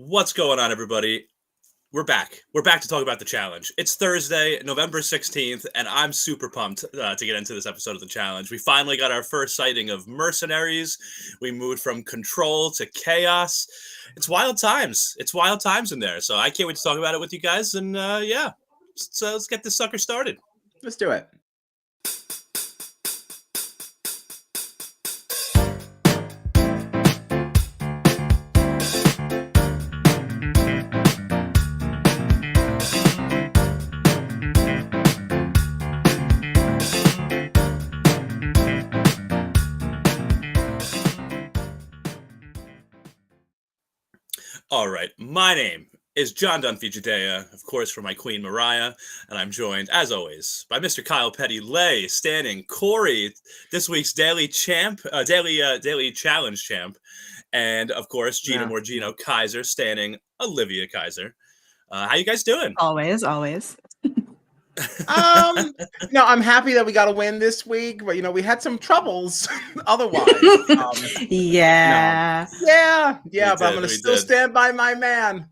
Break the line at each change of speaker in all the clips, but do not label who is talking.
What's going on, everybody? We're back. We're back to talk about the challenge. It's Thursday, November 16th, and I'm super pumped to get into this episode of the challenge. We finally got our first sighting of mercenaries. We moved from control to chaos. It's wild times. It's wild times in there. So I can't wait to talk about it with you guys. And yeah, so let's get this sucker started.
Let's do it.
All right, my name is John Dunphy Judea, of course, for my queen Mariah, and I'm joined, as always, by Mr. Kyle Petty Lay, standing Corey, this week's daily challenge champ, and of course, Gina Morgino Kaiser, standing Olivia Kaiser. How you guys doing?
Always.
No, I'm happy that we got a win this week, but we had some troubles otherwise.
Yeah,
but I'm gonna still stand by my man.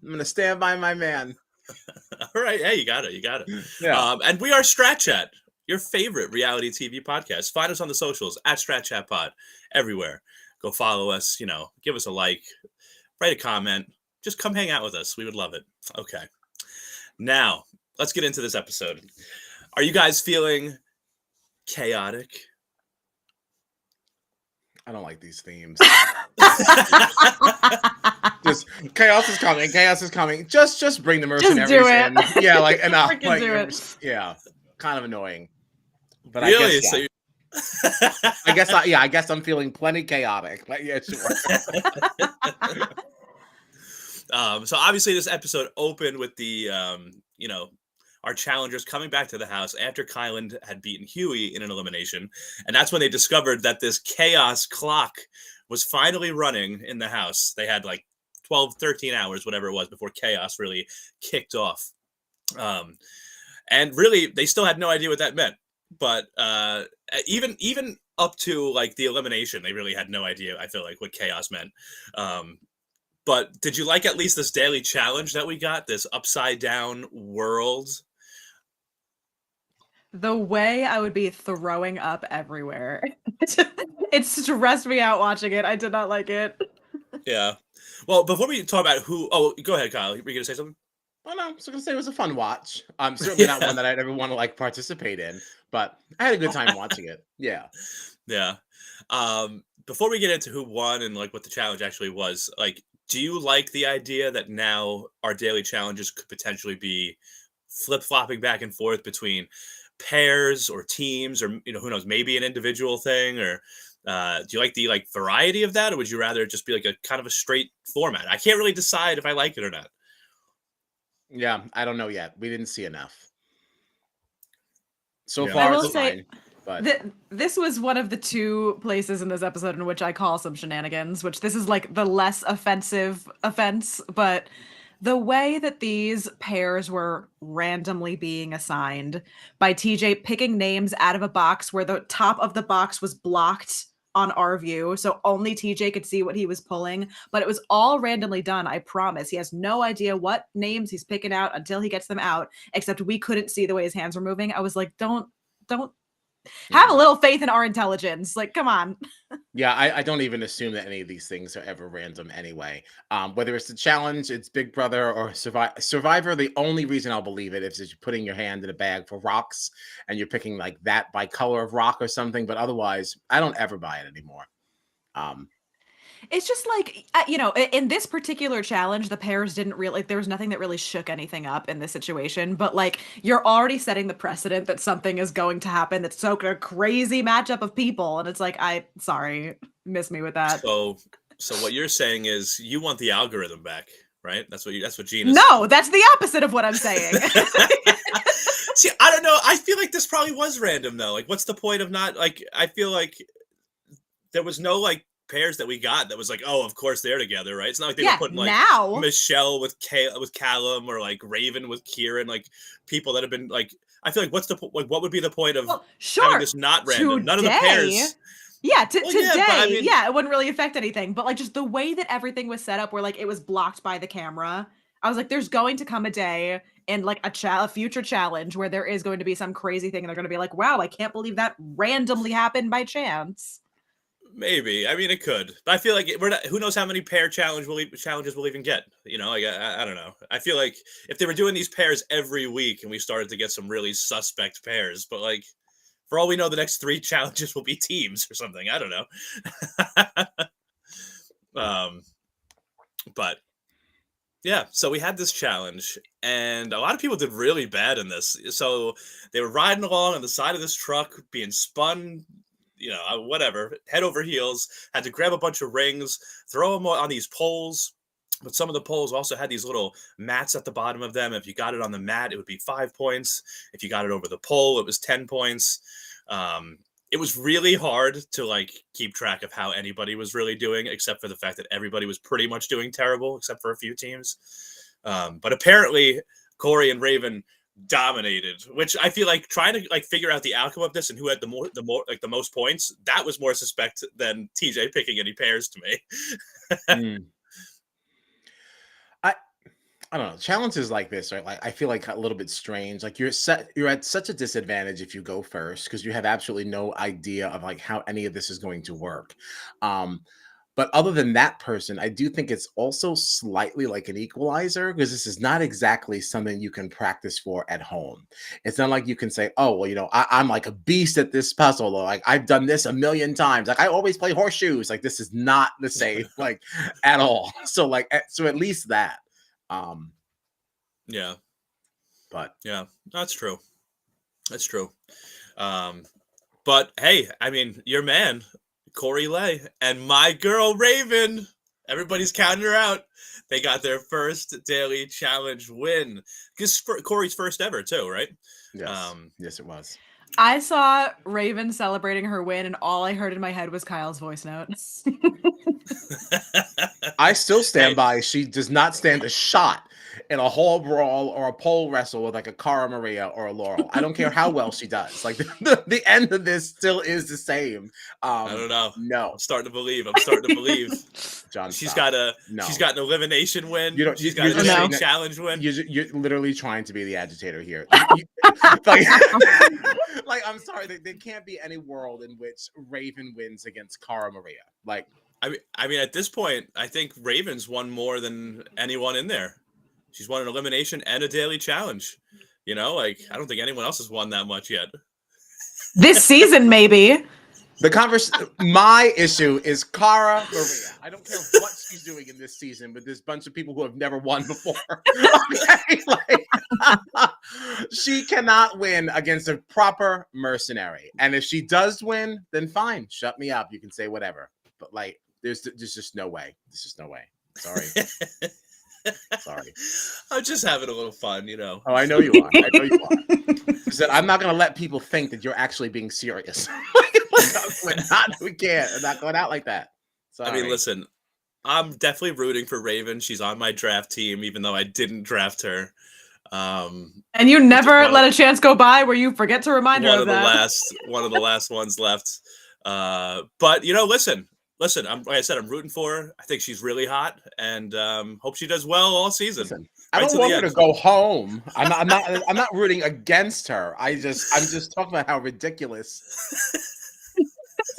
All right, hey, you got it.
Yeah.
And we are Strat Chat, your favorite reality TV podcast. Find us on the socials at Strat Chat Pod, everywhere. Go follow us. Give us a like, write a comment. Just come hang out with us. We would love it. Okay. Now, let's get into this episode. Are you guys feeling chaotic?
I don't like these themes. Just chaos is coming. Just bring the mercenaries in. Yeah, like enough.
Freaking do it.
Yeah, kind of annoying. But
Really?
I guess, I guess I'm feeling plenty chaotic. Like, yeah, sure.
So obviously this episode opened with the our challengers coming back to the house after Kyland had beaten Huey in an elimination, and that's when they discovered that this chaos clock was finally running in the house. They had like 13 hours, whatever it was, before chaos really kicked off. And really they still had no idea what that meant, but even up to like the elimination, they really had no idea, I feel like, what chaos meant. But did you like at least this daily challenge that we got, this upside down world?
The way I would be throwing up everywhere. It stressed me out watching it. I did not like it.
Yeah. Well, before we talk about go ahead, Kyle. Were you going to say something?
Oh, no, I was going to say it was a fun watch. Certainly not one that I'd ever want to participate in, but I had a good time watching it. Yeah.
Yeah. Before we get into who won and what the challenge actually was, do you like the idea that now our daily challenges could potentially be flip-flopping back and forth between pairs or teams, or who knows, maybe an individual thing? Or do you like the variety of that, or would you rather just be a kind of a straight format? I can't really decide if I like it or not.
Yeah, I don't know yet. We didn't see enough. So
Yeah.
far,
I will
it's
say,
fine. But
this was one of the two places in this episode in which I call some shenanigans, which this is the less offensive offense, but the way that these pairs were randomly being assigned by TJ picking names out of a box where the top of the box was blocked on our view, so only TJ could see what he was pulling, but it was all randomly done, I promise. He has no idea what names he's picking out until he gets them out, except we couldn't see the way his hands were moving. I was like, don't have a little faith in our intelligence. Come on.
Yeah, I don't even assume that any of these things are ever random anyway. Whether it's the challenge, it's Big Brother, or Survivor, the only reason I'll believe it is you're putting your hand in a bag for rocks and you're picking that by color of rock or something. But otherwise, I don't ever buy it anymore.
It's just in this particular challenge, the pairs didn't really, there was nothing that really shook anything up in this situation, but you're already setting the precedent that something is going to happen that's a crazy matchup of people. And it's sorry, miss me with that.
So what you're saying is you want the algorithm back, right? That's what Gina's
No,
saying.
that's the opposite of what I'm saying.
See, I don't know. I feel like this probably was random though. What's the point of not I feel like there was no pairs that we got that was oh, of course they're together, right? It's not like they were putting
now
Michelle with Callum or Raven with Kieran, people that have been I feel what's the what would be the point of having this not random? None of the pairs.
Yeah,
Well, yeah, but I
today,
mean,
yeah, it wouldn't really affect anything. But like just the way that everything was set up, where like it was blocked by the camera, I was like, there's going to come a day in like a future challenge where there is going to be some crazy thing, and they're going to be like, wow, I can't believe that randomly happened by chance.
maybe. I mean, it could. But I feel like we're not. Who knows how many pair challenges we'll even get? You know, like I don't know. I feel like if they were doing these pairs every week, and we started to get some really suspect pairs, but like for all we know, the next 3 challenges will be teams or something. I don't know. um, but yeah, so we had this challenge, and a lot of people did really bad in this. So they were riding along on the side of this truck, being spun, whatever, head over heels, had to grab a bunch of rings, throw them on these poles. But some of the poles also had these little mats at the bottom of them. If you got it on the mat, it would be 5 points. If you got it over the pole, it was 10 points. It was really hard to like keep track of how anybody was really doing, except for the fact that everybody was pretty much doing terrible, except for a few teams. But apparently, Corey and Raven dominated, which I feel like trying to like figure out the outcome of this and who had the most points. That was more suspect than TJ picking any pairs to me.
I don't know. Challenges like this are like I feel like a little bit strange. Like you're at such a disadvantage if you go first because you have absolutely no idea of like how any of this is going to work. Um, but other than that person, I do think it's also slightly like an equalizer because this is not exactly something you can practice for at home. It's not like you can say, "Oh, well, I'm like a beast at this puzzle," or like I've done this a million times. Like I always play horseshoes. Like this is not the same, like at all. So at least that. Um,
Yeah,
but
yeah, that's true. That's true. Um, but hey, I mean, your man, Corey Lay, and my girl Raven, everybody's counting her out. They got their first daily challenge win. Because Corey's first ever, too, right?
yes, yes, it was.
I saw Raven celebrating her win, and all I heard in my head was Kyle's voice note.
I still stand
Hey,
by. She does not stand a shot in a hall brawl or a pole wrestle with like a Cara Maria or a Laurel. I don't care how well she does. Like the end of this still is the same.
I don't know.
No,
I'm starting to believe.
John,
She's
stop.
got
No.
she's got an elimination win.
You don't.
She's got
You're
a
just
daily
saying that
challenge win.
you're literally trying to be the agitator here. Like, I'm sorry, there can't be any world in which Raven wins against Cara Maria. Like,
I mean, at this point, I think Raven's won more than anyone in there. She's won an elimination and a daily challenge. You know, like I don't think anyone else has won that much yet.
This season, maybe.
my issue is Cara Maria. I don't care what she's doing in this season, but there's a bunch of people who have never won before. Okay? She cannot win against a proper mercenary. And if she does win, then fine. Shut me up. You can say whatever. But like, there's just no way. There's just no way. Sorry. Sorry.
I'm just having a little fun, you know.
Oh, I know you are. I know you are. So I'm not going to let people think that you're actually being serious. We can't. I'm not going out like that. Sorry.
I mean, listen, I'm definitely rooting for Raven. She's on my draft team, even though I didn't draft her.
And you never let a chance go by where you forget to remind her of that.
One of the last ones left. But you know, listen. Like I said, I'm rooting for her. I think she's really hot, and hope she does well all season.
Listen, I don't want her to go home. I'm not rooting against her. I'm just talking about how ridiculous.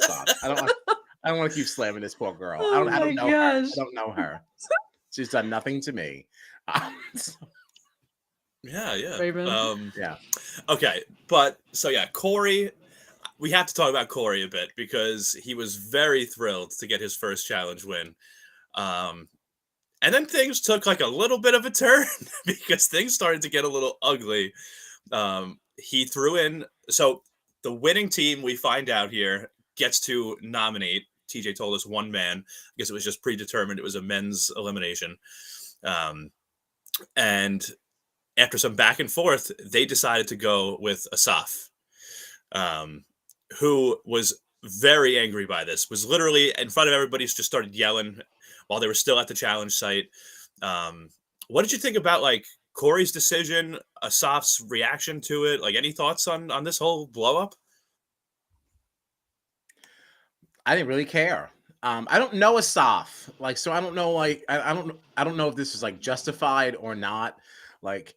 Stop. I don't want to keep slamming this poor girl. I don't know her. I don't know her. She's done nothing to me.
Yeah.
Raven.
Yeah.
Okay, but so yeah, Corey. We have to talk about Corey a bit because he was very thrilled to get his first challenge win. And then things took like a little bit of a turn because things started to get a little ugly. He threw in, so the winning team, we find out here, gets to nominate. TJ told us one man. I guess it was just predetermined. It was a men's elimination. And after some back and forth, they decided to go with Asaf. Who was very angry by this, was literally in front of everybody, just started yelling while they were still at the challenge site. What did you think about like Corey's decision, Asaf's reaction to it? Like any thoughts on this whole blow up?
I didn't really care. I don't know Asaf, like, so I don't know, like, I don't know if this is like justified or not. Like,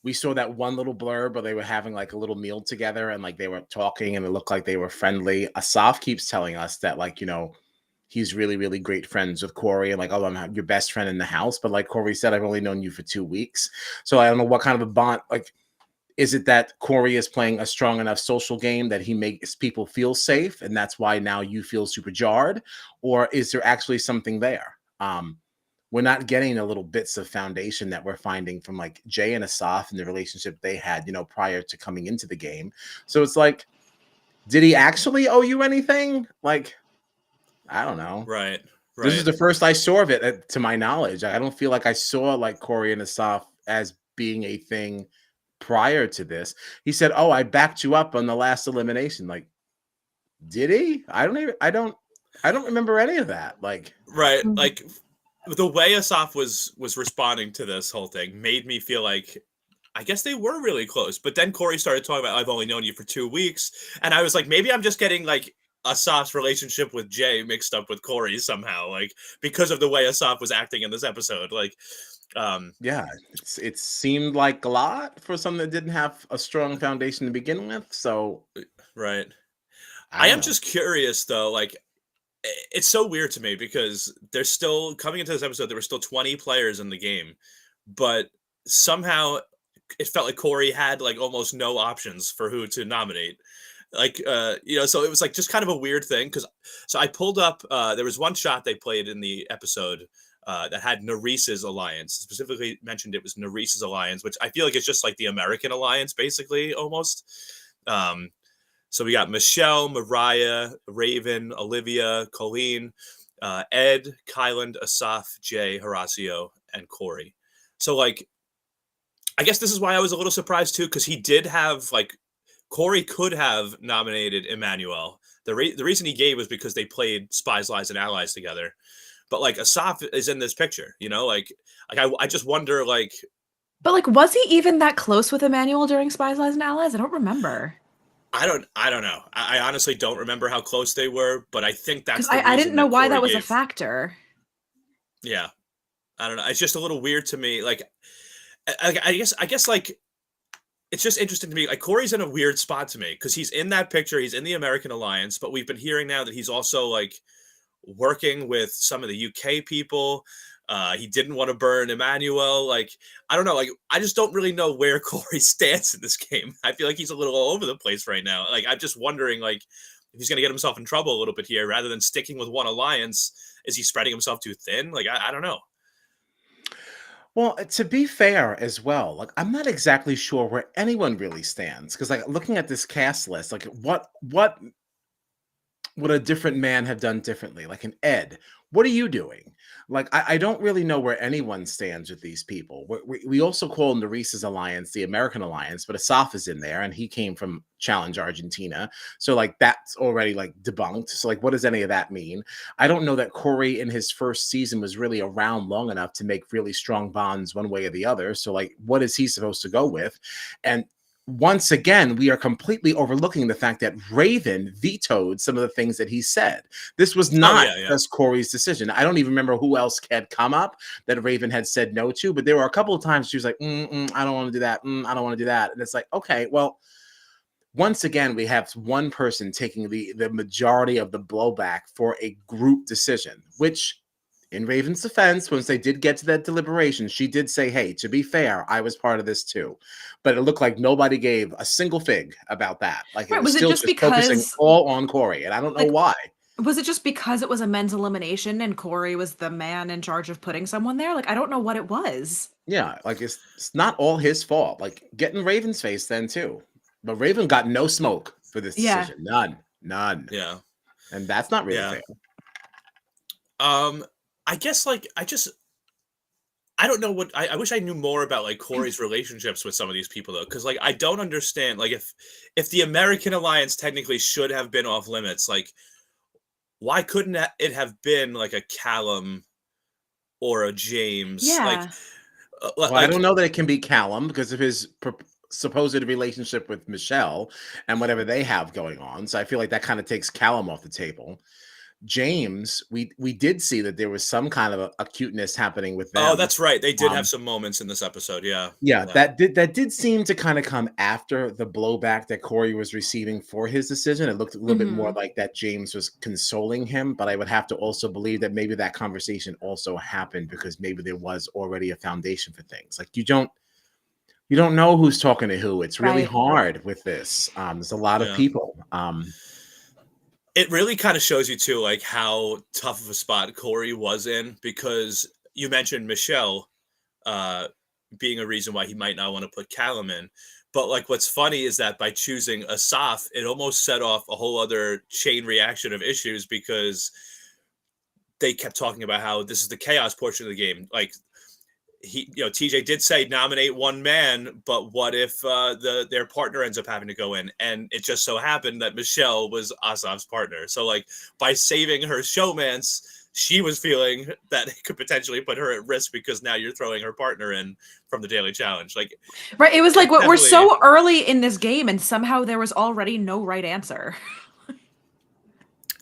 we saw that one little blurb where they were having like a little meal together and like they were talking and it looked like they were friendly. Asaf keeps telling us that, like, he's really, really great friends with Corey and like, oh, I'm your best friend in the house. But like Corey said, I've only known you for 2 weeks. So I don't know what kind of a bond, like, is it that Corey is playing a strong enough social game that he makes people feel safe, and that's why now you feel super jarred, or is there actually something there? We're not getting the little bits of foundation that we're finding from like Jay and Asaf and the relationship they had, prior to coming into the game. So it's like, did he actually owe you anything? Like, I don't know.
Right.
This is
Right.
the first I saw of it, to my knowledge. I don't feel like I saw like Corey and Asaf as being a thing prior to this. He said, "Oh, I backed you up on the last elimination." Like, did he? I don't remember any of that. Like,
Right.
Mhm.
Like the way Asaf was responding to this whole thing made me feel like I guess they were really close. But then Corey started talking about I've only known you for 2 weeks, and I was like, maybe I'm just getting like Asaf's relationship with Jay mixed up with Corey somehow, like because of the way Asaf was acting in this episode. Like,
yeah, it seemed like a lot for something that didn't have a strong foundation to begin with. So
right.
I
I
don't
am
know.
just curious though, like it's so weird to me because there's still coming into this episode, there were still 20 players in the game, but somehow it felt like Corey had like almost no options for who to nominate. Like so it was like just kind of a weird thing because so I pulled up there was one shot they played in the episode that had Narice's alliance. Specifically mentioned it was Narice's alliance, which I feel like it's just like the American alliance, basically almost. Um, so we got Michelle, Mariah, Raven, Olivia, Colleen, Ed, Kyland, Asaf, Jay, Horacio, and Corey. So like, I guess this is why I was a little surprised too, because he did have like Corey could have nominated Emmanuel. The reason he gave was because they played Spies, Lies, and Allies together. But like Asaf is in this picture, I just wonder like
But like, was he even that close with Emmanuel during Spies, Lies, and Allies? I don't remember.
I don't know. I honestly don't remember how close they were, but I think
Because
that's the
I didn't
reason
know
that
why
Corey
that was a
gave.
factor.
Yeah, I don't know. It's just a little weird to me. Like, I guess like it's just interesting to me. Like Corey's in a weird spot to me because he's in that picture. He's in the American Alliance, but we've been hearing now that he's also like working with some of the UK people. He didn't want to burn Emmanuel. Like, I don't know. Like, I just don't really know where Corey stands in this game. I feel like he's a little all over the place right now. Like, I'm just wondering, like, if he's going to get himself in trouble a little bit here rather than sticking with one alliance. Is he spreading himself too thin? Like, I don't know.
Well, to be fair as well, like, I'm not exactly sure where anyone really stands because, like, looking at this cast list, like, what would a different man have done differently? Like an Ed, what are you doing? Like, I don't really know where anyone stands with these people. We also call Narice's alliance the American alliance, but Asaf is in there and he came from Challenge Argentina. So, like, that's already like debunked. So, like, what does any of that mean? I don't know that Corey in his first season was really around long enough to make really strong bonds one way or the other. So, like, what is he supposed to go with? And once again, we are completely overlooking the fact that Raven vetoed some of the things that he said. This was
Oh,
not
yeah, yeah.
just Corey's decision. I don't even remember who else had come up that Raven had said no to, but there were a couple of times she was like, I don't want to do that. I don't want to do that. And it's like, okay, well, once again, we have one person taking the majority of the blowback for a group decision, which in Raven's defense, once they did get to that deliberation, she did say, hey, to be fair, I was part of this too. But it looked like nobody gave a single fig about that. Like it
Right?
was
Was it
still
just
just focusing
because,
all on Corey. And I don't know
like,
why.
was it just because it was a men's elimination and Corey was the man in charge of putting someone there? Like, I don't know what it was.
Yeah, like it's not all his fault. Like get in Raven's face then too. But Raven got no smoke for this
Yeah.
decision. None. None.
Yeah.
And that's not really
Yeah.
fair.
I guess like I don't know what I wish I knew more about like Corey's relationships with some of these people though, because like I don't understand like if the American alliance technically should have been off limits, like why couldn't it have been like a Callum or a James?
Yeah.
Well, I don't know that it can be Callum because of his supposed relationship with Michelle and whatever they have going on. So I feel like that kind of takes Callum off the table. James, we did see that there was some kind of a cuteness happening with
Oh,
them.
that's right. They did
Um,
have some moments in this episode. Yeah.
yeah,
Yeah.
that did seem to kind of come after the blowback that Corey was receiving for his decision. It looked a little bit more
Mhm.
like that James was consoling him, but I would have to also believe that maybe that conversation also happened because maybe there was already a foundation for things. Like you don't know who's talking to who. It's really
Right.
hard with this. There's a lot of
Yeah.
people.
It really kind of shows you too, like how tough of a spot Corey was in, because you mentioned Michelle uh, being a reason why he might not want to put Callum in. But like, what's funny is that by choosing Asaf, it almost set off a whole other chain reaction of issues, because they kept talking about how this is the chaos portion of the game. Like, TJ did say nominate one man, but what if their partner ends up having to go in? And it just so happened that Michelle was Asaf's partner. So like, by saving her showmance, she was feeling that it could potentially put her at risk, because now you're throwing her partner in from the daily challenge. Like,
Right. It was like we're
definitely,
so early in this game, and somehow there was already no right answer.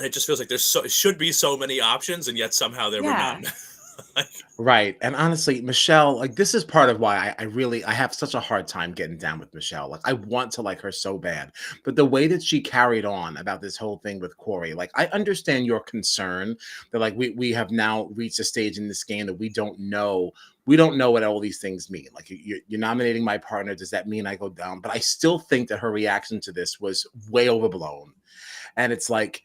it just feels like should be so many options, and yet somehow there were
Yeah.
none. Like,
Right. And honestly, Michelle, like this is part of why I have such a hard time getting down with Michelle. Like I want to like her so bad. But the way that she carried on about this whole thing with Corey, like I understand your concern that like we have now reached a stage in this game that we don't know what all these things mean. Like you're nominating my partner. Does that mean I go down? But I still think that her reaction to this was way overblown. And it's like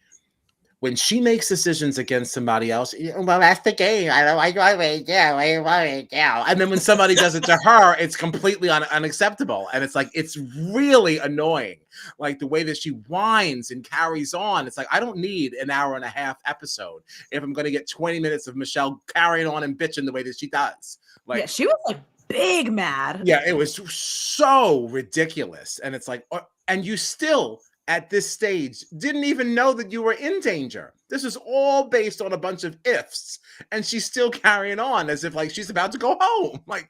when she makes decisions against somebody else, well, that's the game. I don't like yeah. And then when somebody does it to her, it's completely unacceptable. And it's like, it's really annoying. Like the way that she whines and carries on. It's like, I don't need an hour and a half episode if I'm going to get 20 minutes of Michelle carrying on and bitching the way that she does. Like,
Yeah, she was like big mad.
yeah, it was so ridiculous. And it's like, and you still at this stage didn't even know that you were in danger. This is all based on a bunch of ifs, and she's still carrying on as if like she's about to go home. Like,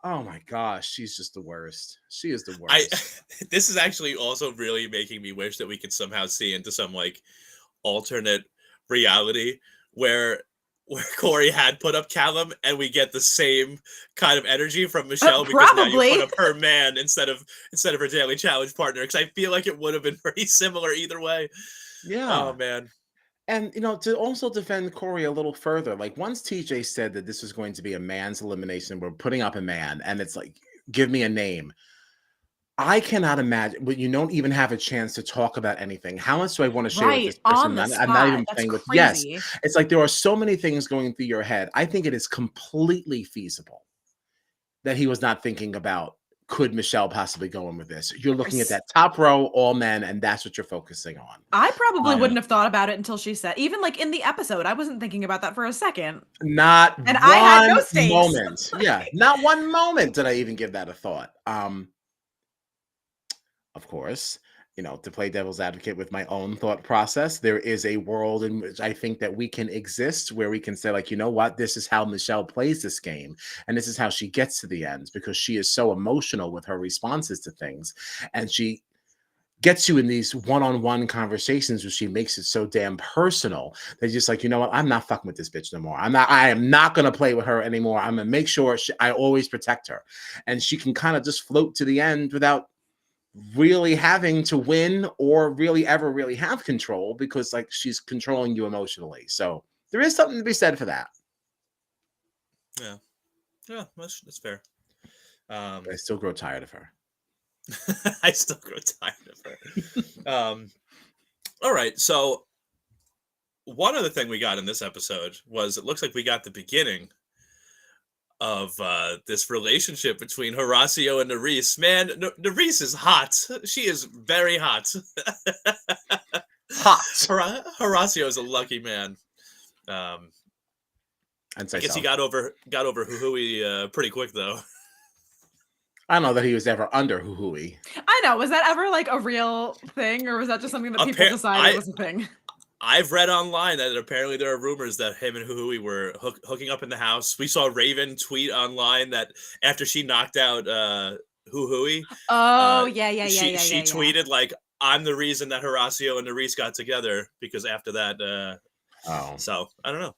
oh my gosh, she's just the worst. She is the worst.
This is actually also really making me wish that we could somehow see into some like alternate reality where Corey had put up Callum, and we get the same kind of energy from Michelle, because now you put up her man instead of her daily challenge partner. Because I feel like it would have been pretty similar either way.
Yeah.
Oh man.
And to also defend Corey a little further, like once TJ said that this was going to be a man's elimination, we're putting up a man, and it's like, give me a name. I cannot imagine, but you don't even have a chance to talk about anything. How much do I want to share with this person?
On the
I'm not even
spot.
playing with.
That's
Yes,
crazy.
it's like there are so many things going through your head. I think it is completely feasible that he was not thinking about, could Michelle possibly go in with this? You're looking at that top row, all men, and that's what you're focusing on.
I probably wouldn't have thought about it until she said, even like in the episode, I wasn't thinking about that for a second.
Not
And I had no stakes.
moment. Yeah, not one moment did I even give that a thought. Of course, to play devil's advocate with my own thought process, there is a world in which I think that we can exist where we can say, like, you know what, this is how Michelle plays this game, and this is how she gets to the end, because she is so emotional with her responses to things, and she gets you in these one-on-one conversations where she makes it so damn personal that you're just like, you know what, I'm not fucking with this bitch no more. I am not going to play with her anymore. I'm going to make sure I always protect her. And she can kind of just float to the end without really having to win or really ever really have control, because like she's controlling you emotionally. So there is something to be said for that.
Yeah, that's fair.
I still grow tired of her.
I still grow tired of her. All right, so one other thing we got in this episode was, it looks like we got the beginning of this relationship between Horacio and Nerys. Man, Nerys is hot. She is very hot.
Hot.
Horacio is a lucky man.
I
guess he got over Huhui pretty quick, though.
I don't know that he was ever under Huhui.
I know. Was that ever like a real thing, or was that just something that people decided was a thing?
I've read online that apparently there are rumors that him and Huhui were hooking up in the house. We saw Raven tweet online that after she knocked out Huhui, she tweeted like, "I'm the reason that Horacio and Nerys got together, because after that,
Oh,
So I don't know.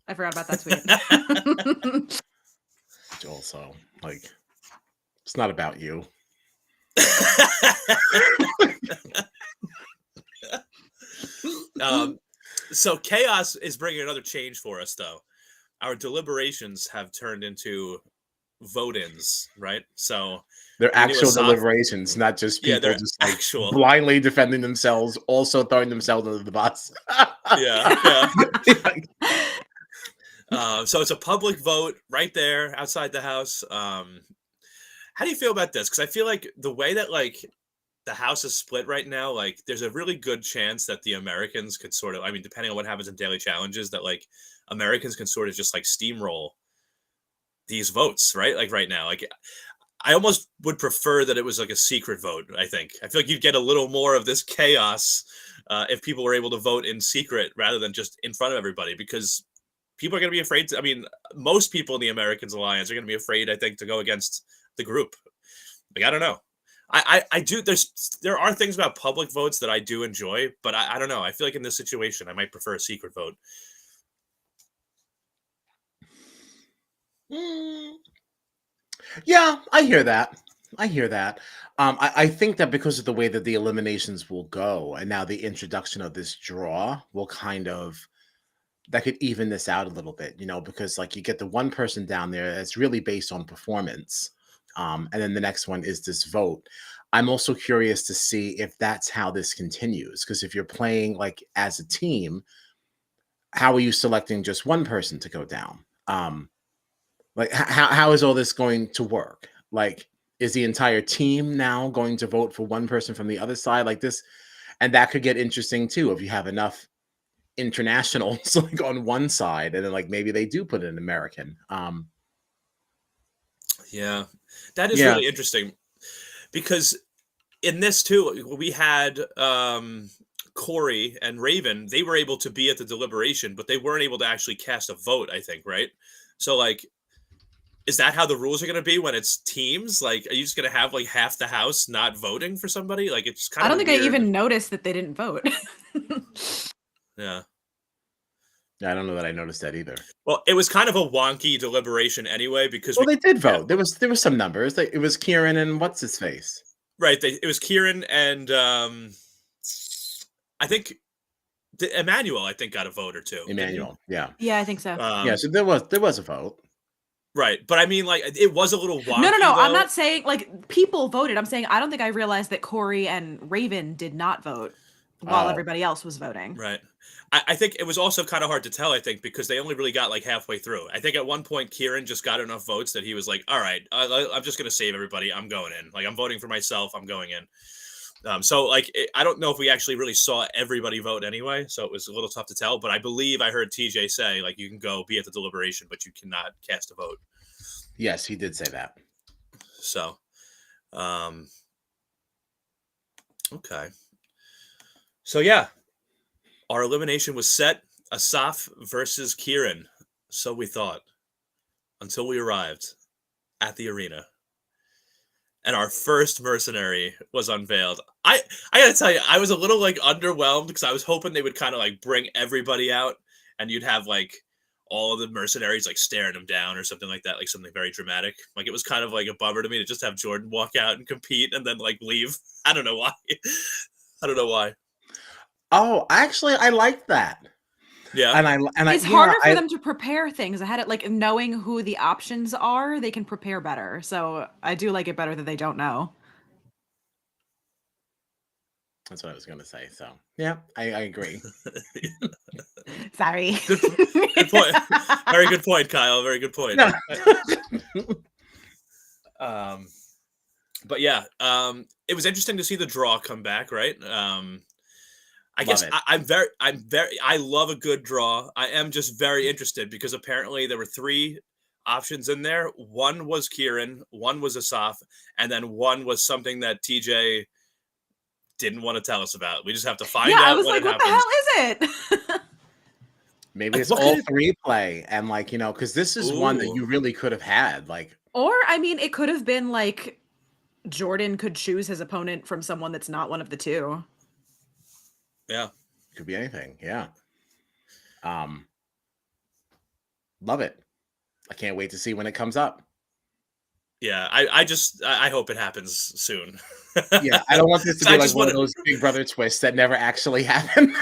I forgot about that tweet.
also, like, it's not about you.
So chaos is bringing another change for us, though. Our deliberations have turned into vote-ins, right? So
They're
we knew
actual
Asaf.
deliberations, not just
Yeah,
people
they're
just like
actual.
blindly defending themselves, also throwing themselves under the bus.
Yeah, yeah.
Like,
So it's a public vote right there outside the house. How do you feel about this? Because I feel like the way that like the house is split right now, like there's a really good chance that the Americans could sort of, I mean, depending on what happens in daily challenges, that like Americans can sort of just like steamroll these votes, right? Like right now, like I almost would prefer that it was like a secret vote. I feel like you'd get a little more of this chaos if people were able to vote in secret rather than just in front of everybody, because people are going to be afraid to, I mean, most people in the Americans Alliance are going to be afraid, I think, to go against the group. Like, I don't know. I do. There are things about public votes that I do enjoy, but I don't know. I feel like in this situation, I might prefer a secret vote.
yeah, I hear that. I hear that. I think that because of the way that the eliminations will go, and now the introduction of this draw will kind of that could even this out a little bit, because like you get the one person down there that's really based on performance. And then the next one is this vote. I'm also curious to see if that's how this continues. Because if you're playing like as a team, how are you selecting just one person to go down? Like how is all this going to work? Like, is the entire team now going to vote for one person from the other side like this? And that could get interesting too if you have enough internationals like on one side, and then like maybe they do put an American.
Yeah, that is
Yeah.
really interesting because in this too, we had Corey and Raven. They were able to be at the deliberation, but they weren't able to actually cast a vote. I think, right? So like, is that how the rules are going to be when it's teams? Like, are you just going to have like half the house not voting for somebody? Like, it's kind
I
of
don't
a
think I
weird.
even noticed that they didn't vote.
Yeah.
I don't know that I noticed that either.
Well, it was kind of a wonky deliberation anyway because
Well, they did
yeah,
vote. There was some numbers. It was Kieran and what's his face.
right. It was Kieran and I think Emmanuel. I think got a vote or two. Didn't he?
Emmanuel. Yeah.
Yeah, I think so.
Yeah. So there was a vote.
Right, but I mean, like, it was a little
No,
wonky
I'm
though.
not saying like people voted. I'm saying I don't think I realized that Corey and Raven did not vote while
Oh,
everybody else was voting.
Right. I think it was also kind of hard to tell, I think, because they only really got like halfway through. I think at one point Kieran just got enough votes that he was like, all right, I'm just going to save everybody. I'm going in. Like, I'm voting for myself. I'm going in. So, like, I don't know if we actually really saw everybody vote anyway. So it was a little tough to tell. But I believe I heard TJ say, like, you can go be at the deliberation, but you cannot cast a vote.
yes, he did say that.
So, okay. So, yeah. Our elimination was set. Asaf versus Kieran. So we thought. Until we arrived at the arena. And our first mercenary was unveiled. I gotta tell you, I was a little like underwhelmed because I was hoping they would kind of like bring everybody out and you'd have like all of the mercenaries like staring them down or something like that, like something very dramatic. Like it was kind of like a bummer to me to just have Jordan walk out and compete and then like leave. I don't know why. I don't know why.
Oh, actually, I like that.
Yeah.
And
It's
yeah,
harder for them to prepare things. I had it like knowing who the options are, they can prepare better. So I do like it better that they don't know.
That's what I was going to say. So yeah, I agree.
Sorry.
Good point. Very good point, Kyle. Very good point. But yeah, it was interesting to see the draw come back, right? I guess I love a good draw. I am just very interested because apparently there were 3 options in there. One was Kieran, one was Asaf, and then one was something that TJ didn't want to tell us about. We just have to find
Yeah, I
out
was
when
like,
it
what the
happens.
hell is it?
Maybe it's
What
all
kind of-
3 play, and like because this is one that
Ooh.
you really could have had. Like,
Or, I mean, it could have been like Jordan could choose his opponent from someone that's not one of the 2.
Yeah.
could be anything. Yeah. Love it. I can't wait to see when it comes up.
Yeah, I hope it happens soon.
Yeah, I don't want this to
So
be
I
like
just
one
want
of those Big Brother twists that never actually happen.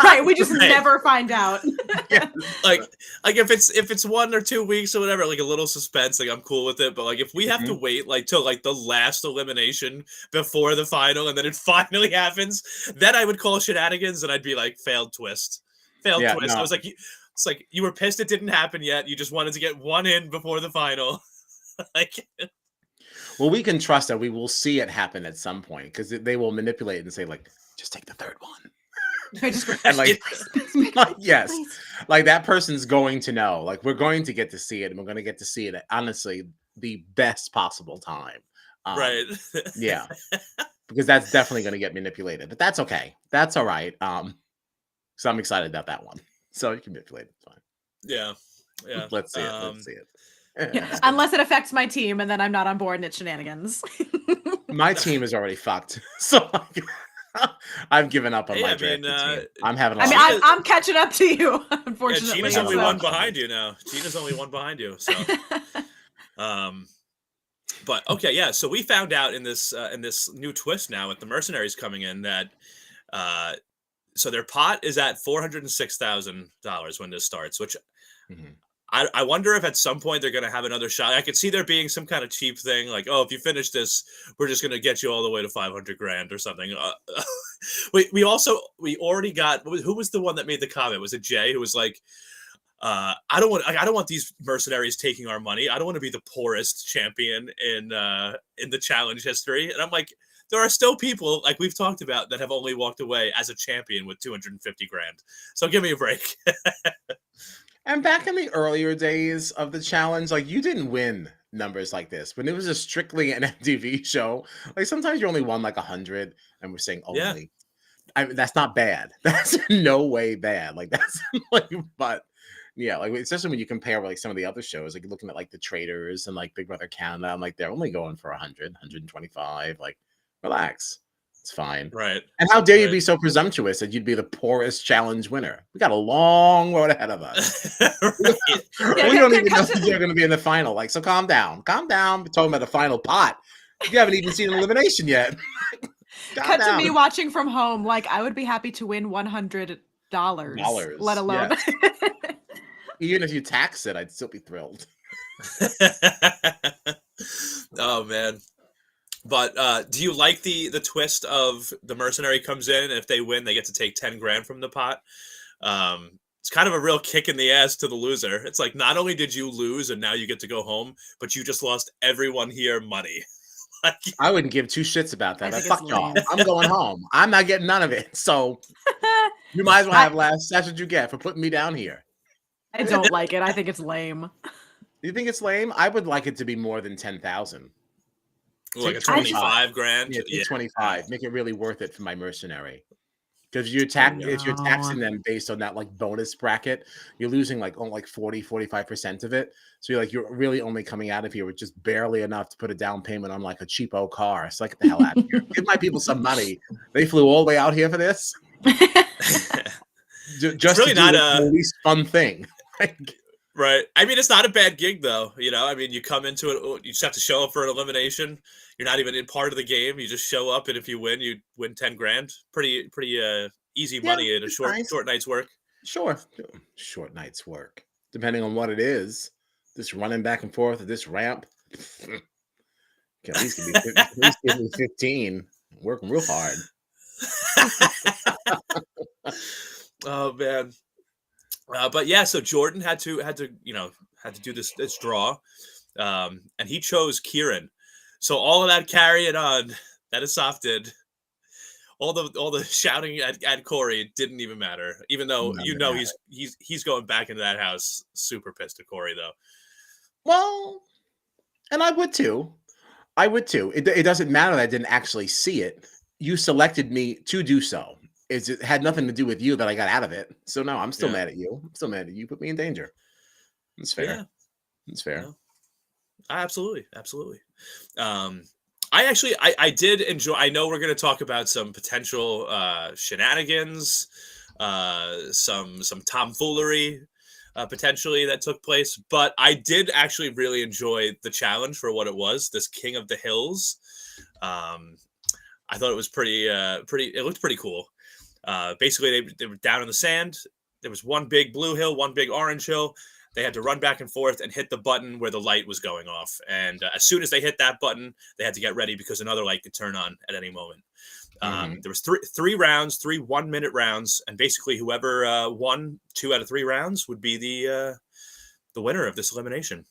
Right, we just
Right.
never find out.
Yeah.
like if it's 1 or 2 weeks or whatever, like a little suspense, like I'm cool with it. But like if we have to wait like till like the last elimination before the final and then it finally happens, then I would call shenanigans and I'd be like failed twist. Failed
Yeah,
twist. I
no.
was like it's like you were pissed it didn't happen yet. You just wanted to get one in before the final. Like
Well, we can trust that we will see it happen at some point because they will manipulate and say, like, just take the third one.
I just
And like,
please,
yes,
please.
like that person's going to know. Like, we're going to get to see it, and we're going to get to see it at honestly the best possible time.
right.
Yeah, because that's definitely going to get manipulated, but that's okay. That's all right. So I'm excited about that one. So you can manipulate it. It's fine.
Yeah. Yeah.
Let's see it. Let's see it.
Yeah, unless it affects my team and then I'm not on board and it's shenanigans.
My team is already fucked. So like, I've given up on
Hey,
my
I
draft
mean,
team. I'm having a
I
lot
mean,
of
Gina-
I'm catching up to you,
Yeah,
unfortunately.
Gina's
so-
only
so-
one behind you now. Gina's only one behind you. So but okay, yeah. So we found out in this new twist now with the mercenaries coming in that so their pot is at $406,000 when this starts, which
Mhm.
I wonder if at some point they're going to have another shot. I could see there being some kind of cheap thing like, oh, if you finish this, we're just going to get you all the way to 500 grand or something. We already got, who was the one that made the comment? Was it Jay who was like, I don't want these mercenaries taking our money. I don't want to be the poorest champion in the challenge history. And I'm like, there are still people like we've talked about that have only walked away as a champion with 250 grand. So give me a break.
And back in the earlier days of the challenge, like you didn't win numbers like this. When it was a strictly an MTV show, like sometimes you only won like 100, and we're saying
Yeah.
only. I mean, that's not bad. That's no way bad. Like that's like, but yeah, like especially when you compare like some of the other shows, like looking at like the Traders and like Big Brother Canada, I'm like they're only going for 100, 125. Like, relax, it's fine.
Right.
And how dare you
Right.
be so presumptuous that you'd be the poorest challenge winner? We got a long road ahead of us.
Right.
Yeah,
We don't
c-
even know
c-
if you're going to be in the final. Like, so calm down. Calm down. We're talking about the final pot. You haven't even seen an elimination yet. Calm
Cut to
down.
me watching from home. Like, I would be happy to win $100, let alone.
yes. Even if you tax it, I'd still be thrilled.
Oh man. But do you like the twist of the mercenary comes in and if they win they get to take 10 grand from the pot? It's kind of a real kick in the ass to the loser. It's like not only did you lose and now you get to go home, but you just lost everyone here money. Like,
I wouldn't give two shits about that.
I think
Fuck
it's
y'all.
lame.
I'm going home. I'm not getting none of it. So you might as well have last. That's what you get for putting me down here.
I don't like it. I think it's lame.
You think it's lame? I would like it to be more than 10,000.
like a
Take
25 grand.
Yeah,
Yeah.
25. Make it really worth it for my mercenary. Because if you're taxing them based on that like bonus bracket, you're losing like only like 40-45% of it. So you're really only coming out of here with just barely enough to put a down payment on like a cheapo car. So like get the hell out of here. Give my people some money. They flew all the way out here for this. Just
really
to do
not
the least fun thing.
Right. I mean, it's not a bad gig, though. You know, I mean, you come into it, you just have to show up for an elimination. You're not even in part of the game. You just show up, and if you win 10 grand. Pretty easy money in a short night's work.
Sure. Short night's work. Depending on what it is. This running back and forth of this ramp. Can at least give me 15. Working real hard.
Oh man. But yeah, so Jordan had to do this draw, and he chose Kieran. So all of that carrying on that Asaf did, all the shouting at Corey didn't even matter. Even though he's going back into that house super pissed at Corey though.
Well, and I would too. It doesn't matter that I didn't actually see it. You selected me to do so. It had nothing to do with you that I got out of it. So no, I'm still mad at you. I'm still mad at you. Put me in danger. It's fair.
Yeah.
It's fair.
Yeah. Absolutely. I did enjoy. I know we're going to talk about some potential shenanigans some tomfoolery potentially that took place. But I did actually really enjoy the challenge for what it was. This King of the Hills. I thought it was pretty. It looked pretty cool. Basically, they were down in the sand. There was one big blue hill, one big orange hill. They had to run back and forth and hit the button where the light was going off. And as soon as they hit that button, they had to get ready because another light could turn on at any moment. There was three rounds, 3 1-minute rounds, and basically whoever won 2 out of 3 rounds would be the winner of this elimination.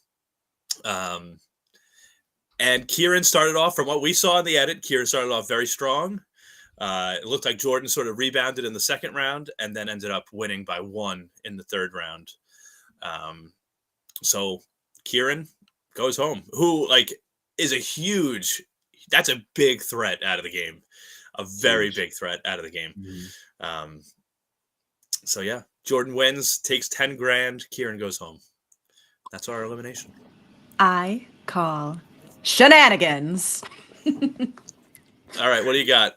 And Kieran started off, from what we saw in the edit, Kieran started off very strong. It looked like Jordan sort of rebounded in the second round and then ended up winning by 1 in the third round. So Kieran goes home, who is that's a big threat out of the game, a very big threat out of the game. So yeah, Jordan wins, takes 10 grand. Kieran goes home. That's our elimination.
I call shenanigans.
All right, what do you got?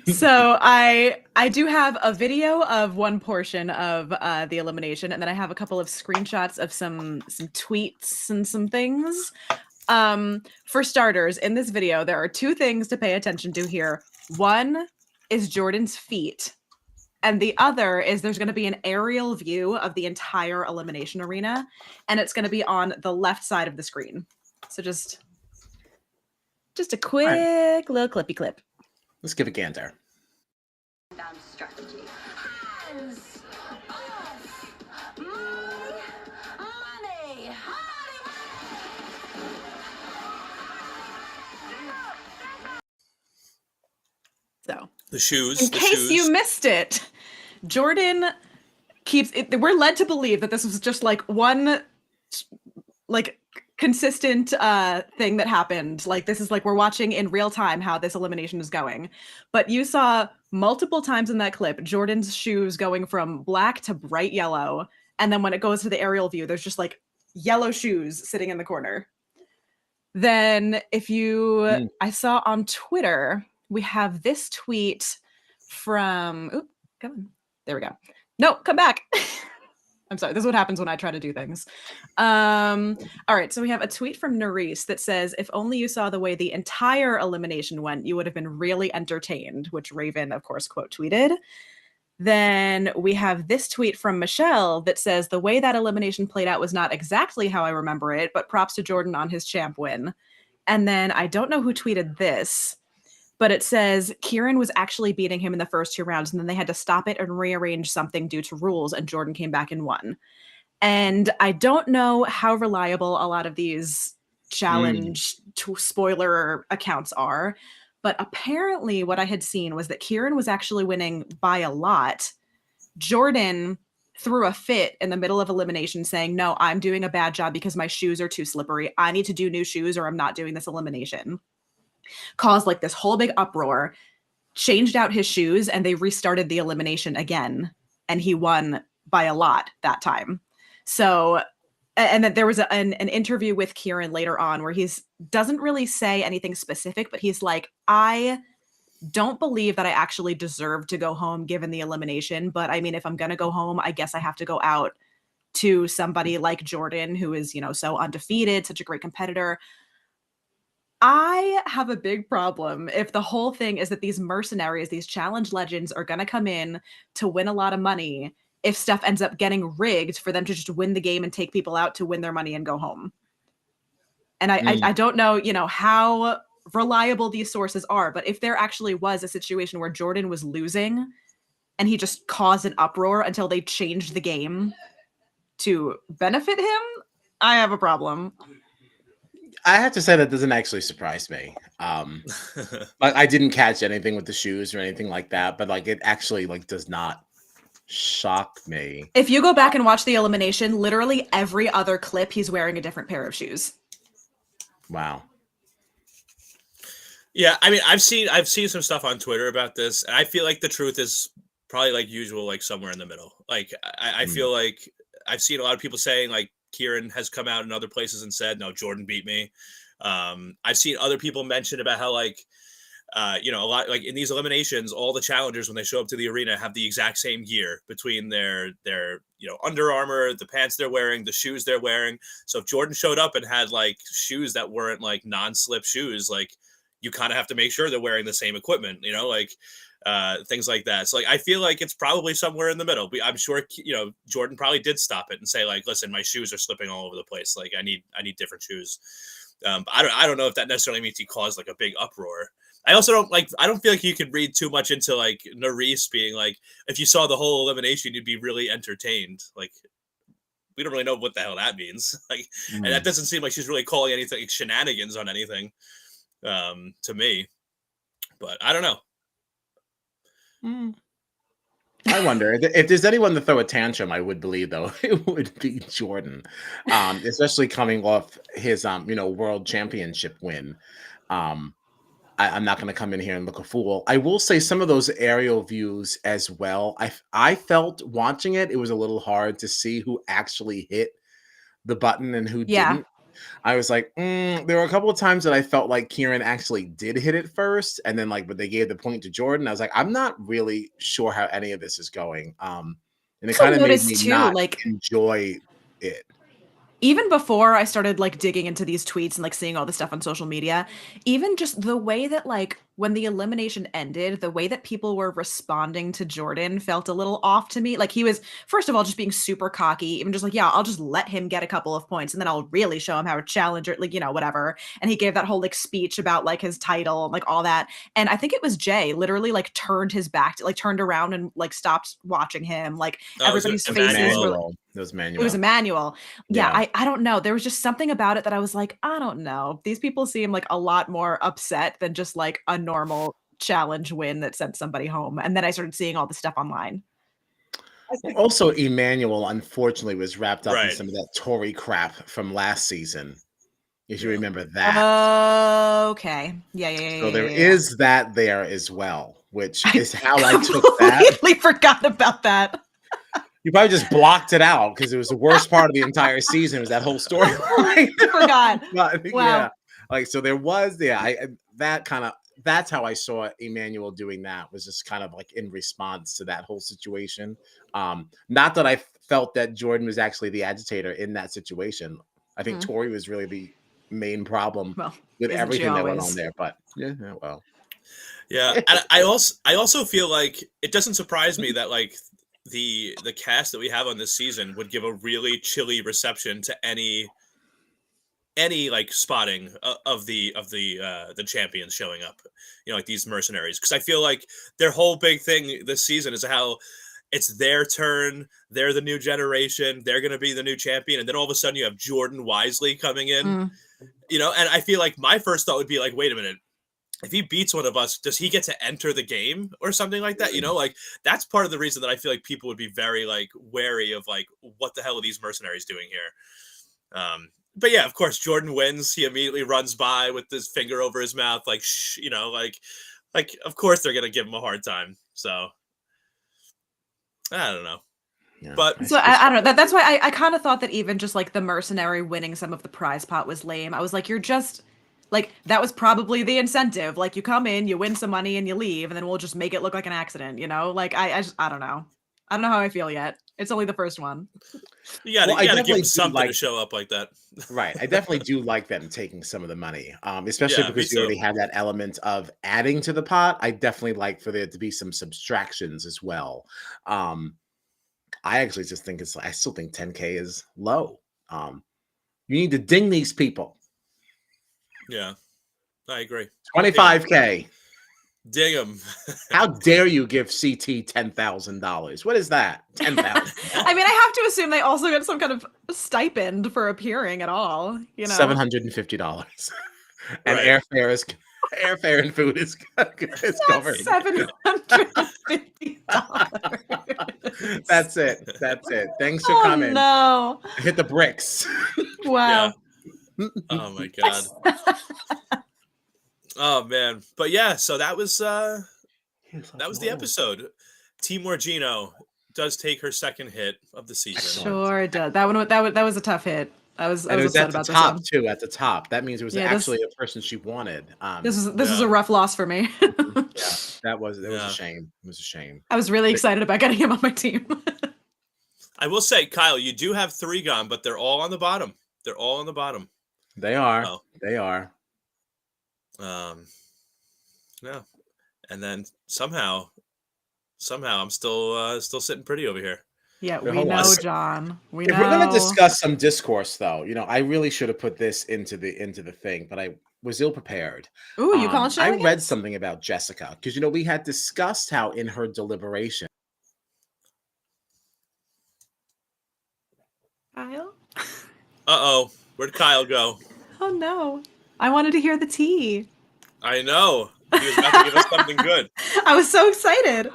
So I do have a video of one portion of the elimination, and then I have a couple of screenshots of some tweets and some things. For starters, in this video, there are 2 things to pay attention to here. One is Jordan's feet, and the other is there's going to be an aerial view of the entire elimination arena, and it's going to be on the left side of the screen. So just a quick little clippy clip.
Let's give a gander.
Strategy. Hands off my money.
So
The shoes.
in case you missed it, Jordan keeps it. We're led to believe that this was just one consistent thing that happened. This is we're watching in real time how this elimination is going. But you saw multiple times in that clip Jordan's shoes going from black to bright yellow, and then when it goes to the aerial view, there's just yellow shoes sitting in the corner. Then I saw on Twitter, we have this tweet from come on. There we go. No, come back. I'm sorry. This is what happens when I try to do things. All right. So we have a tweet from Nerys that says, if only you saw the way the entire elimination went, you would have been really entertained, which Raven, of course, quote tweeted. Then we have this tweet from Michelle that says, the way that elimination played out was not exactly how I remember it, but props to Jordan on his champ win. And then I don't know who tweeted this, but it says Kieran was actually beating him in the first 2 rounds, and then they had to stop it and rearrange something due to rules, and Jordan came back and won. And I don't know how reliable a lot of these challenge spoiler accounts are, but apparently what I had seen was that Kieran was actually winning by a lot. Jordan threw a fit in the middle of elimination saying, no, I'm doing a bad job because my shoes are too slippery. I need to do new shoes or I'm not doing this elimination. Caused this whole big uproar, changed out his shoes, and they restarted the elimination again. And he won by a lot that time. So, and then there was an interview with Kieran later on where doesn't really say anything specific, but he's like, I don't believe that I actually deserve to go home given the elimination. But I mean, if I'm going to go home, I guess I have to go out to somebody like Jordan, who is, so undefeated, such a great competitor. I have a big problem if the whole thing is that these mercenaries, these challenge legends are going to come in to win a lot of money if stuff ends up getting rigged for them to just win the game and take people out to win their money and go home. And I don't know, how reliable these sources are, but if there actually was a situation where Jordan was losing and he just caused an uproar until they changed the game to benefit him, I have a problem.
I have to say that doesn't actually surprise me. I didn't catch anything with the shoes or anything like that, but it actually does not shock me.
If you go back and watch the elimination, literally every other clip, he's wearing a different pair of shoes.
Wow.
Yeah, I mean, I've seen some stuff on Twitter about this, and I feel like the truth is probably usual, somewhere in the middle. I feel like I've seen a lot of people saying Kieran has come out in other places and said, no, Jordan beat me. I've seen other people mention about how a lot like in these eliminations, all the challengers when they show up to the arena have the exact same gear between their Under Armour, the pants they're wearing, the shoes they're wearing. So if Jordan showed up and had like shoes that weren't like non-slip shoes, like you kind of have to make sure they're wearing the same equipment, things like that. So like I feel like it's probably somewhere in the middle. I'm sure Jordan probably did stop it and say like, listen, my shoes are slipping all over the place. Like I need different shoes. But I don't know if that necessarily means he caused like a big uproar. I also I don't feel like you could read too much into like Nerys being like, if you saw the whole elimination, you'd be really entertained. Like, we don't really know what the hell that means. Like, and that doesn't seem like she's really calling anything like shenanigans on anything, to me. But I don't know.
I wonder if there's anyone to throw a tantrum. I would believe though it would be Jordan, especially coming off his world championship win. I'm not going to come in here and look a fool. I will say some of those aerial views as well. I felt watching it was a little hard to see who actually hit the button and who didn't. I was like, there were a couple of times that I felt like Kieran actually did hit it first, and then but they gave the point to Jordan. I was like, I'm not really sure how any of this is going. And it kind of made me not enjoy it.
Even before I started like digging into these tweets and like seeing all the stuff on social media, even just the way that like when the elimination ended, the way that people were responding to Jordan felt a little off to me. Like he was, first of all, just being super cocky, even just like, yeah, I'll just let him get a couple of points and then I'll really show him how a challenger, like, whatever. And he gave that whole like speech about like his title and like all that. And I think it was Jay literally like turned his back, like turned around and like stopped watching him. Like everybody's faces were like,
it was Manuel.
It was Emmanuel. Yeah. I don't know. There was just something about it that I was like, I don't know. These people seem like a lot more upset than just like a normal challenge win that sent somebody home. And then I started seeing all the stuff online.
Also, Emmanuel, unfortunately, was wrapped up in some of that Tory crap from last season. If you remember that.
Okay. Yeah.
So there is that there as well, which is how I took that.
I completely forgot about that.
You probably just blocked it out because it was the worst part of the entire season. Was that whole storyline?
I forgot.
But,
wow.
Yeah, so there was that's how I saw Emmanuel doing that, was just kind of like in response to that whole situation. Not that I felt that Jordan was actually the agitator in that situation. I think Tori was really the main problem with everything that went on there. But
yeah. And I also feel like it doesn't surprise me that like the cast that we have on this season would give a really chilly reception to any like spotting of the champions showing up, like these mercenaries, because I feel like their whole big thing this season is how it's their turn, they're the new generation, they're going to be the new champion, and then all of a sudden you have Jordan Wisely coming in, and I feel like my first thought would be like, wait a minute, if he beats one of us, does he get to enter the game or something like that? Like that's part of the reason that I feel like people would be very like wary of like, what the hell are these mercenaries doing here? But yeah, of course, Jordan wins. He immediately runs by with his finger over his mouth, like, like of course they're going to give him a hard time. So I don't know. Yeah, but
so I don't know. That's why I kind of thought that even just like the mercenary winning some of the prize pot was lame. I was like, you're just like, that was probably the incentive. Like you come in, you win some money and you leave, and then we'll just make it look like an accident, Like I don't know. I don't know how I feel yet. It's only the first one.
You gotta give them something to show up like that.
Right. I definitely do like them taking some of the money, especially because you already have that element of adding to the pot. I definitely like for there to be some subtractions as well. I actually just think I still think 10K is low. You need to ding these people.
Yeah, I agree.
25K.
Ding them.
How dare you give CT $10,000? What is that? 10,000.
I mean, I have to assume they also get some kind of stipend for appearing at all.
$750, and airfare and food is covered.
$750.
That's it. Thanks for coming.
No,
hit the bricks.
Wow.
Yeah. Oh my god. Oh man, but yeah, so that was the episode. Team Morgino does take her second hit of the season.
Sure does. That was a tough hit. I was
And it was
upset
at the
about this
top
one.
too. At the top, that means it was
Yeah, this
actually a person she wanted.
this was
Yeah.
a rough loss for me.
Yeah, that was a
Yeah.
shame. It was a shame.
I was really
But-
excited about getting him on my team.
I will say, Kyle, you do have 3 gone, but they're all on the bottom. They're all on the bottom.
They are.
Oh.
They are.
Yeah. And then somehow I'm still sitting pretty over here.
Yeah,
But
we
hold on.
know, John. We
If we're gonna
know.
discuss some discourse, though, I really should have put this into the thing, but I was ill prepared.
Ooh, you calling
I read
shenanigans?
something about Jessica because we had discussed how in her deliberation.
Kyle?
Uh-oh. Where'd Kyle go?
Oh no. I wanted to hear the tea.
I know. He was about to give us something good.
I was so excited.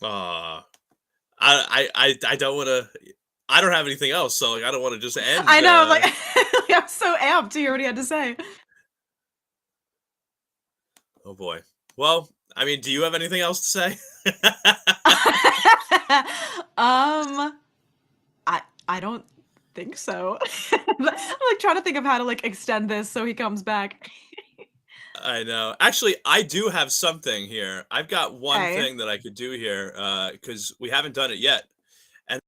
I don't want to. I don't have anything else, so I don't want to just end.
I know, like I'm so amped to hear what he had to say.
Oh boy. Well, I mean, do you have anything else to say?
I don't think so. I'm like trying to think of how to like extend this so he comes back.
I know. Actually, I do have something here. I've got one
Okay.
thing that I could do here because we haven't done it yet. And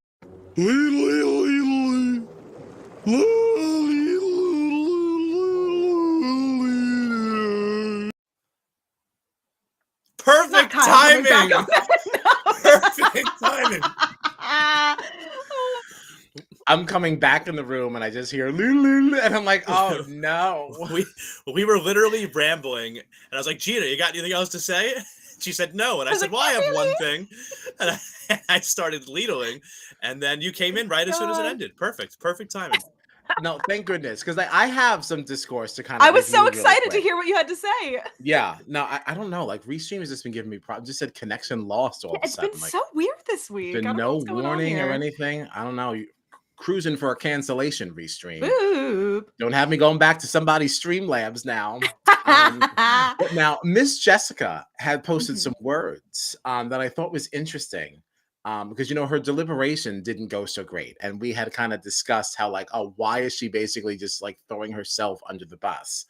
Not
perfect
Kyle coming
timing.
back on that.
Perfect timing.
I'm coming back in the room and I just hear and I'm like, oh no.
We were literally rambling, and I was like, Gina, you got anything else to say? She said no, and I
was
said,
like,
well, I have one
"Really?"
thing, and I started ladling, and then you came in right as soon as it
God.
ended. Perfect timing.
No, thank goodness, because I have some discourse to kind of.
I was so
review really
excited to
quick.
hear what you had to say.
Yeah, no, I don't know. Like Restream has just been giving me problems. Just said connection lost all of a
It's been
sudden. Like,
so weird this week. I
been
don't know
no
what's going on
warning or
here.
anything. I don't know. Cruising for a cancellation, Restream.
Boop.
Don't have me going back to somebody's Streamlabs now. But now Miss Jessica had posted
Mhm.
some words that I thought was interesting. Because her deliberation didn't go so great, and we had kind of discussed how why is she basically just like throwing herself under the bus?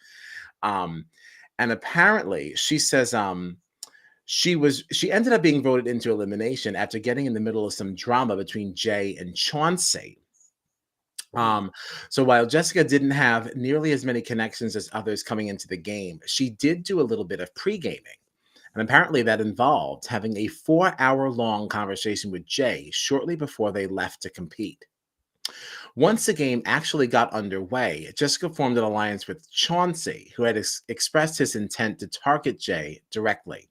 And apparently she says she ended up being voted into elimination after getting in the middle of some drama between Jay and Chauncey. So while Jessica didn't have nearly as many connections as others coming into the game, she did do a little bit of pre-gaming. And apparently that involved having a 4-hour-long conversation with Jay shortly before they left to compete. Once the game actually got underway, Jessica formed an alliance with Chauncey, who had expressed his intent to target Jay directly.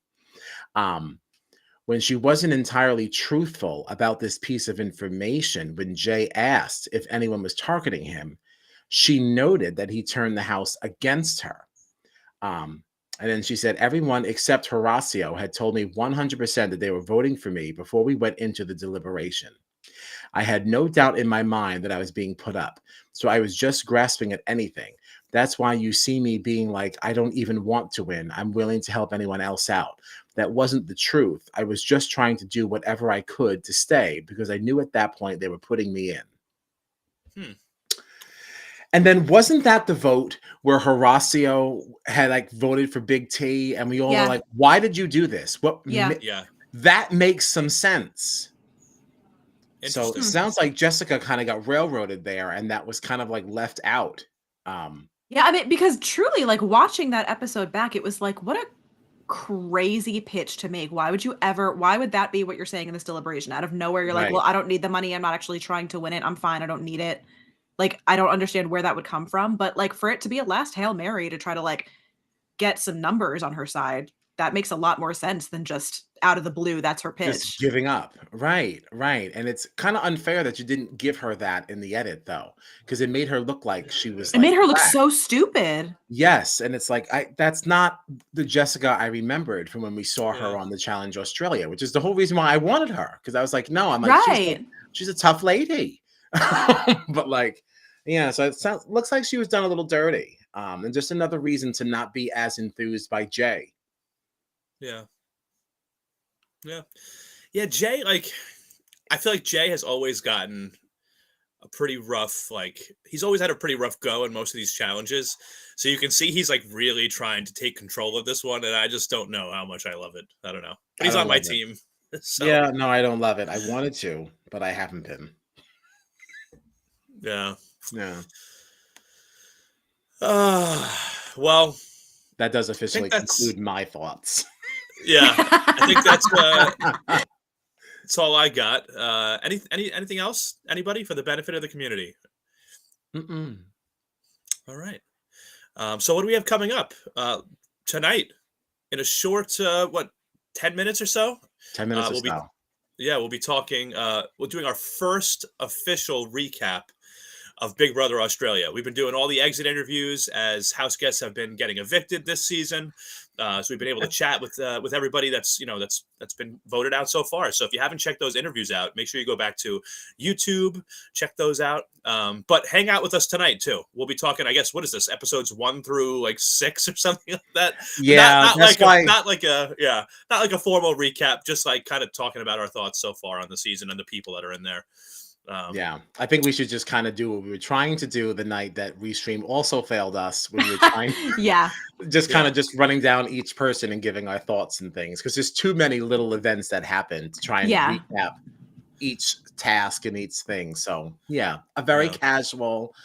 When she wasn't entirely truthful about this piece of information, when Jay asked if anyone was targeting him, she noted that he turned the house against her. And then she said, everyone except Horacio had told me 100% that they were voting for me before we went into the deliberation. I had no doubt in my mind that I was being put up, so I was just grasping at anything. That's why you see me being like, I don't even want to win. I'm willing to help anyone else out. That wasn't the truth. I was just trying to do whatever I could to stay because I knew at that point they were putting me in. And then wasn't that the vote where Horacio had voted for Big T and we all were like, why did you do this?
Yeah.
That makes some sense. So
Interesting.
it sounds like Jessica kind of got railroaded there and that was kind of left out.
Yeah, I mean, because truly, watching that episode back, it was what a crazy pitch to make. Why would that be what you're saying in this deliberation? Out of nowhere, you're like,
Right.
well, I don't need the money. I'm not actually trying to win it. I'm fine. I don't need it. I don't understand where that would come from. But for it to be a last Hail Mary to try to get some numbers on her side, that makes a lot more sense than just out of the blue. That's her pitch.
Just giving up. Right. And it's kind of unfair that you didn't give her that in the edit, though, because it made her look like she was
It made her look
cracked.
so stupid.
Yes, and it's that's not the Jessica I remembered from when we saw her
Yeah.
on the Challenge Australia, which is the whole reason why I wanted her, because I was like, no, I'm like,
Right.
she's a tough lady. But yeah, so it looks like she was done a little dirty. And just another reason to not be as enthused by Jay.
Yeah. Jay, I feel like Jay has always gotten a pretty rough, like he's always had a pretty rough go in most of these challenges. So you can see he's like really trying to take control of this one, and I just don't know how much I love it. I don't know, but
I
he's
don't
on my
love it.
team. So
Yeah, no, I don't love it. I wanted to, but I haven't been.
yeah.
Yeah,
Well,
that does officially
that's-
conclude my thoughts.
yeah. I think that's all I got. Anything else? Anybody for the benefit of the community?
Mm-mm.
All right. So what do we have coming up tonight? In a short, 10 minutes or so?
10 minutes or
we'll be
so.
we'll be talking. We're doing our first official recap of Big Brother Australia. We've been doing all the exit interviews as house guests have been getting evicted this season. So we've been able to chat with everybody that's been voted out so far. So if you haven't checked those interviews out, make sure you go back to YouTube, check those out. But hang out with us tonight too. We'll be talking. I guess what is this? Episodes 1 through like 6 or something like that.
Yeah,
not like a formal recap. Just like kind of talking about our thoughts so far on the season and the people that are in there.
Yeah, I think we should just kind of do what we were trying to do the night that Restream also failed us when we were trying.
Yeah.
Just kind of just running down each person and giving our thoughts and things because there's too many little events that happen to try and
Yeah.
recap each task and each thing. So yeah, a very casual,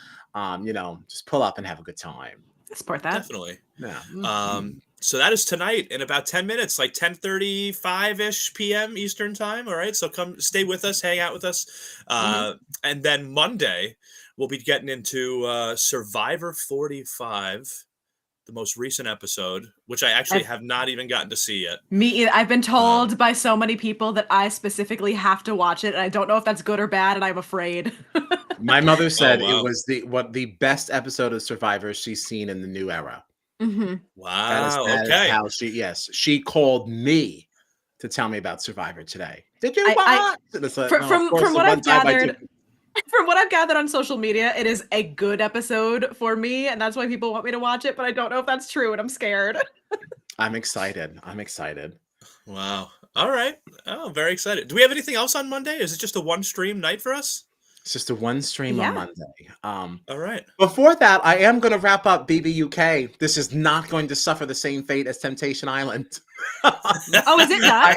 just pull up and have a good time.
I support that.
Definitely.
Yeah.
So that is tonight in about 10 minutes, like 10:35-ish p.m. Eastern time. All right. So come stay with us, hang out with us. And then Monday, we'll be getting into Survivor 45, the most recent episode, which I actually have not even gotten to see yet.
Me either. I've been told by so many people that I specifically have to watch it, and I don't know if that's good or bad, and I'm afraid.
My mother said
wow.
it was the best episode of Survivor she's seen in the new era.
Wow.
That is
Okay.
how she called me to tell me about Survivor today. Did you
I-
watch?
From what I've gathered, from what I've gathered on social media, it is a good episode for me, and that's why people want me to watch it. But I don't know if that's true, and I'm scared.
I'm excited.
Wow. All right. Oh, very excited. Do we have anything else on Monday? Is it just a one stream night for us?
It's just a one stream on Monday.
All right.
Before that, I am going to wrap up BBUK. This is not going to suffer the same fate as Temptation Island.
Oh, is it not?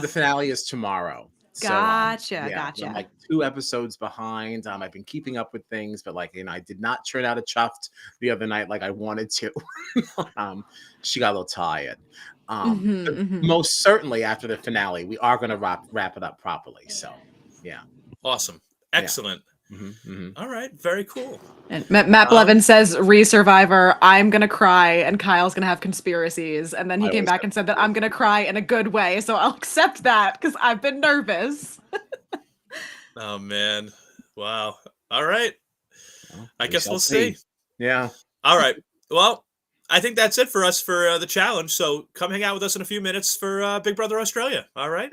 The finale is tomorrow.
Gotcha.
I'm like 2 episodes behind. I've been keeping up with things, but I did not turn out a chuffed the other night like I wanted to. She got a little tired. Most certainly after the finale, we are going to wrap it up properly. So, yeah.
Awesome. Excellent. All right. Very cool.
And Matt Blevin says, "Re-Survivor, I'm gonna cry, and Kyle's gonna have conspiracies." And then he came back and said that I'm gonna cry in a good way, so I'll accept that because I've been nervous.
Oh man! Wow. All right.
Well,
I guess we'll see.
Yeah.
All right. Well, I think that's it for us for the challenge. So come hang out with us in a few minutes for Big Brother Australia. All right.